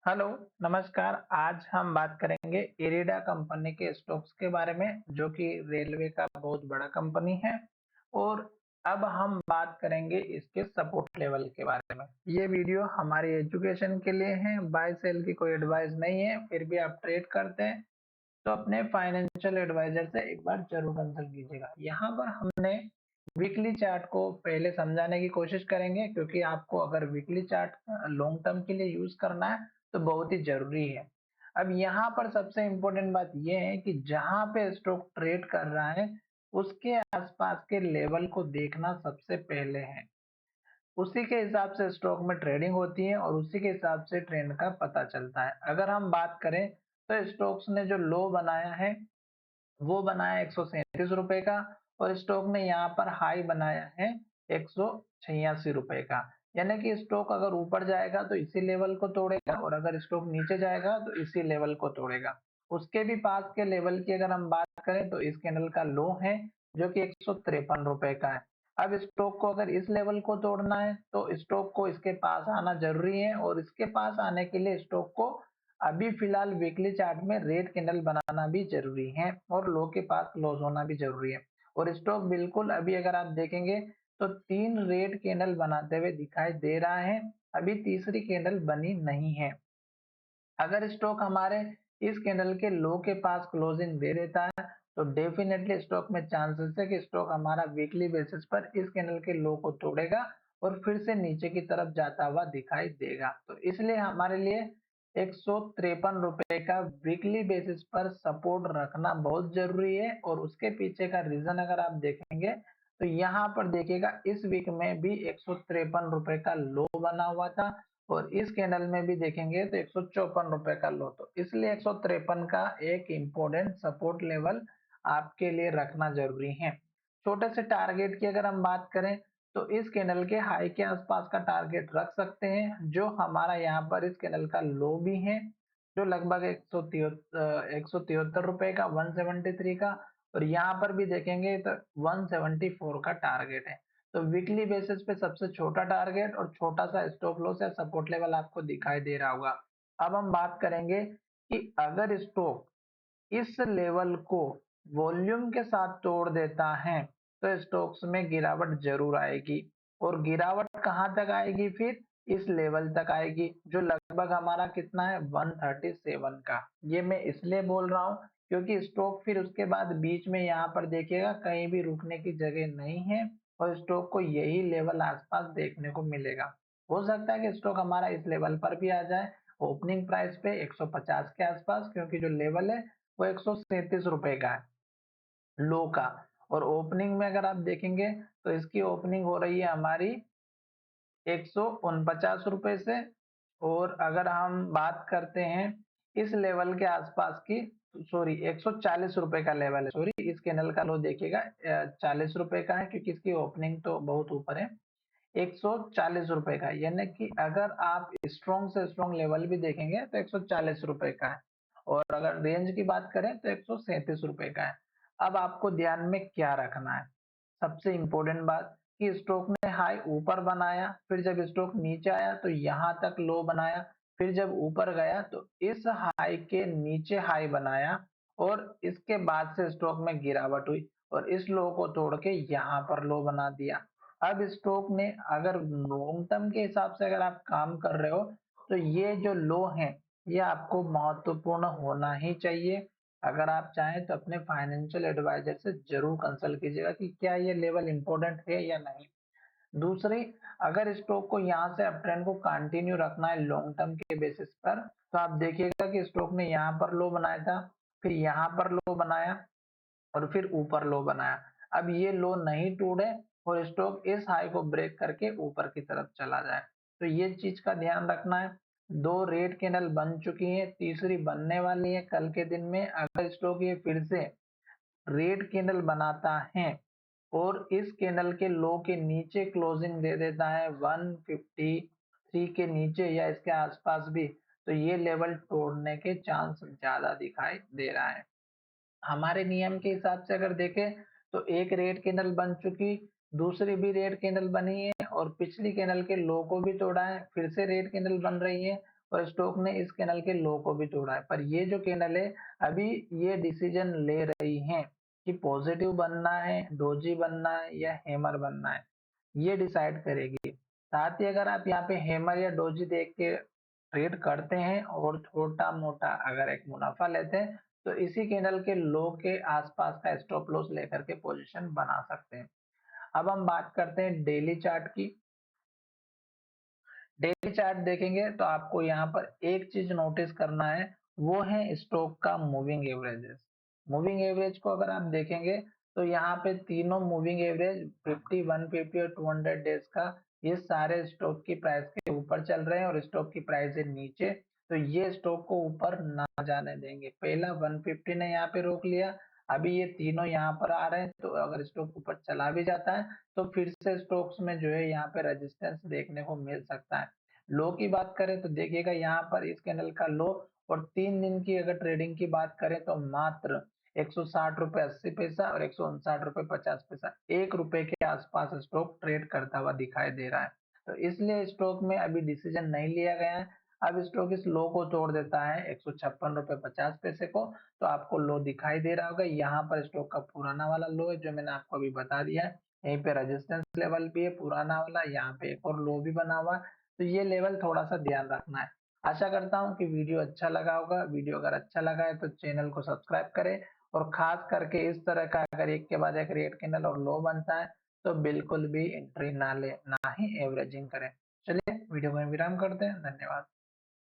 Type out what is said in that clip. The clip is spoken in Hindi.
हेलो, नमस्कार। आज हम बात करेंगे इरिडा कंपनी के स्टॉक्स के बारे में, जो कि रेलवे का बहुत बड़ा कंपनी है। और अब हम बात करेंगे इसके सपोर्ट लेवल के बारे में। ये वीडियो हमारी एजुकेशन के लिए है, बाय सेल की कोई एडवाइस नहीं है। फिर भी आप ट्रेड करते हैं तो अपने फाइनेंशियल एडवाइजर से एक बार जरूर कंसल्ट कीजिएगा। यहाँ पर हमने वीकली चार्ट को पहले समझाने की कोशिश करेंगे, क्योंकि आपको अगर वीकली चार्ट लॉन्ग टर्म के लिए यूज करना है तो बहुत ही जरूरी है। अब यहाँ पर सबसे इम्पोर्टेंट बात यह है कि जहां पे स्टॉक ट्रेड कर रहा है उसके आसपास के लेवल को देखना सबसे पहले है। उसी के हिसाब से स्टॉक में ट्रेडिंग होती है और उसी के हिसाब से ट्रेंड का पता चलता है। अगर हम बात करें तो स्टॉक्स ने जो लो बनाया है वो बनाया 137 रुपए का, और स्टॉक ने यहाँ पर हाई बनाया है 186 रुपए का। यानी कि स्टॉक अगर ऊपर जाएगा तो इसी लेवल को तोड़ेगा, और अगर स्टॉक नीचे जाएगा तो इसी लेवल को तोड़ेगा। उसके भी पास के लेवल की अगर हम बात करें तो इस कैंडल का लो है जो कि 153 रुपए का है। अब स्टॉक को अगर इस लेवल को तोड़ना है तो स्टॉक को इसके पास आना जरूरी है, और इसके पास आने के लिए स्टॉक को अभी फिलहाल वीकली चार्ट में रेड कैंडल बनाना भी जरूरी है, और लो के पास क्लोज होना भी जरूरी है। और स्टॉक बिल्कुल अभी अगर आप देखेंगे तो 3 रेड कैंडल बनाते हुए दिखाई दे रहा है, अभी तीसरी कैंडल बनी नहीं है। अगर स्टॉक हमारे इस कैंडल के लो के पास क्लोजिंग दे देता है तो डेफिनेटली स्टॉक में चांसेस है कि स्टॉक हमारा वीकली बेसिस पर इस कैंडल के लो को तोड़ेगा और फिर से नीचे की तरफ जाता हुआ दिखाई देगा। तो इसलिए हमारे लिए 153 रुपए का वीकली बेसिस पर सपोर्ट रखना बहुत जरूरी है। और उसके पीछे का रीजन अगर आप देखेंगे तो यहाँ पर देखिएगा, इस वीक में भी 153 रुपए का लो बना हुआ था, और इस कैंडल में भी देखेंगे तो 154 रुपए का लो। तो इसलिए 153 का एक इम्पोर्टेंट सपोर्ट लेवल आपके लिए रखना जरूरी है। छोटे से टारगेट की अगर हम बात करें तो इस कैंडल के हाई के आसपास का टारगेट रख सकते हैं, जो हमारा यहाँ पर इस कैंडल का लो भी है, जो लगभग 173 रुपए का, 173 का। और यहाँ पर भी देखेंगे तो 174 का टारगेट है। तो वीकली बेसिस पे सबसे छोटा टारगेट और छोटा सा स्टॉप लॉस या सपोर्ट लेवल आपको दिखाई दे रहा होगा। अब हम बात करेंगे कि अगर स्टॉक इस लेवल को वॉल्यूम के साथ तोड़ देता है तो स्टॉक्स में गिरावट जरूर आएगी, और गिरावट कहां तक आएगी? फिर इस लेवल तक आएगी, जो लगभग हमारा कितना है, 137 का। ये मैं इसलिए बोल रहा हूँ क्योंकि स्टॉक फिर उसके बाद बीच में यहाँ पर देखिएगा कहीं भी रुकने की जगह नहीं है, और स्टॉक को यही लेवल आसपास देखने को मिलेगा। हो सकता है कि स्टॉक हमारा इस लेवल पर भी आ जाए, ओपनिंग प्राइस पे 150 के आसपास, क्योंकि जो लेवल है वो 137 रुपए का है लो का। और ओपनिंग में अगर आप देखेंगे तो इसकी ओपनिंग हो रही है हमारी 149 रुपए से। और अगर हम बात करते हैं इस लेवल के आसपास की, सॉरी 140 रुपए का लेवल है, सॉरी इस कैंडल का लो देखिएगा 40 रुपए का है, क्योंकि इसकी ओपनिंग तो बहुत ऊपर है। 140 रुपए का, यानी कि अगर आप स्ट्रॉन्ग से स्ट्रॉन्ग लेवल भी देखेंगे तो 140 रुपए का है। और अगर रेंज की बात करें तो 137 रुपए का है। अब आपको ध्यान में क्या रखना है? सबसे इंपॉर्टेंट बात कि स्टॉक ने हाई ऊपर बनाया, फिर जब स्टॉक नीचे आया तो यहाँ तक लो बनाया, फिर जब ऊपर गया तो इस हाई के नीचे हाई बनाया, और इसके बाद से स्टॉक में गिरावट हुई और इस लो को तोड़ के यहाँ पर लो बना दिया। अब स्टॉक ने अगर लॉन्ग टर्म के हिसाब से अगर आप काम कर रहे हो तो ये जो लो है ये आपको महत्वपूर्ण होना ही चाहिए। अगर आप चाहें तो अपने फाइनेंशियल एडवाइजर से जरूर कंसल्ट कीजिएगा कि क्या ये लेवल इंपॉर्टेंट है या नहीं। दूसरी, अगर स्टॉक को यहाँ से अप ट्रेंड को कंटिन्यू रखना है लॉन्ग टर्म के बेसिस पर, तो आप देखिएगा कि स्टॉक ने यहाँ पर लो बनाया था, फिर यहाँ पर लो बनाया, और फिर ऊपर लो बनाया। अब ये लो नहीं टूटे और स्टॉक इस हाई को ब्रेक करके ऊपर की तरफ चला जाए, तो ये चीज का ध्यान रखना है। 2 रेड कैंडल बन चुकी है, तीसरी बनने वाली है कल के दिन में। अगर स्टॉक ये फिर से रेड कैंडल बनाता है और इस कैंडल के लो के नीचे क्लोजिंग दे देता है 153 के नीचे या इसके आसपास भी, तो ये लेवल तोड़ने के चांस ज्यादा दिखाई दे रहा है। हमारे नियम के हिसाब से अगर देखें तो एक रेड कैंडल बन चुकी, दूसरी भी रेड कैंडल बनी है, और पिछली कैंडल के लो को भी तोड़ा है, फिर से रेड कैंडल बन रही है, और स्टॉक ने इस कैंडल के लो को भी तोड़ा है। पर ये जो कैंडल है अभी ये डिसीजन ले रही है कि पॉजिटिव बनना है, डोजी बनना है या हैमर बनना है, ये डिसाइड करेगी। साथ ही अगर आप यहाँ पे हैमर या डोजी देख के ट्रेड करते हैं और छोटा मोटा अगर एक मुनाफा लेते हैं तो इसी कैंडल के लो के आसपास का स्टॉप लॉस लेकर के पोजीशन बना सकते हैं। अब हम बात करते हैं डेली चार्ट की। डेली चार्ट देखेंगे तो आपको यहाँ पर एक चीज नोटिस करना है, वो है स्टॉक का मूविंग एवरेजेस। मूविंग एवरेज को अगर आप देखेंगे तो यहाँ पे तीनों मूविंग एवरेज 50, 150 और 200 डेज का ये सारे स्टॉक की प्राइस के ऊपर चल रहे हैं और स्टॉक की प्राइस है नीचे, तो ये स्टॉक को ऊपर ना जाने देंगे। पहला 150 ने यहाँ पे रोक लिया, अभी ये तीनों यहाँ पर आ रहे हैं, तो अगर स्टॉक ऊपर चला भी जाता है तो फिर से स्टॉक्स में जो है यहाँ पे रेजिस्टेंस देखने को मिल सकता है। लो की बात करें तो देखिएगा यहाँ पर इस कैंडल का लो, और 3 दिन की अगर ट्रेडिंग की बात करें तो मात्र 160 रुपए 80 पैसा और 159 रुपए 50 पैसा, 1 रुपए के आसपास स्टॉक ट्रेड करता हुआ दिखाई दे रहा है। तो इसलिए स्टॉक में अभी डिसीजन नहीं लिया गया है। अब स्टॉक इस लो को तोड़ देता है 156 रुपए 50 पैसे को, तो आपको लो दिखाई दे रहा होगा। यहाँ पर स्टॉक का पुराना वाला लो है जो मैंने आपको अभी बता दिया है, यहीं पे रेजिस्टेंस लेवल भी है पुराना वाला, यहाँ पे एक और लो भी बना हुआ है, तो ये लेवल थोड़ा सा ध्यान रखना है। आशा करता हूँ कि वीडियो अच्छा लगा होगा। वीडियो अगर अच्छा लगा है तो चैनल को सब्सक्राइब करें, और खास करके इस तरह का अगर एक के बाद एक रेड कैंडल और लो बनता है तो बिल्कुल भी एंट्री ना ले, ना ही एवरेजिंग करें। चलिए वीडियो में विराम करते हैं। धन्यवाद।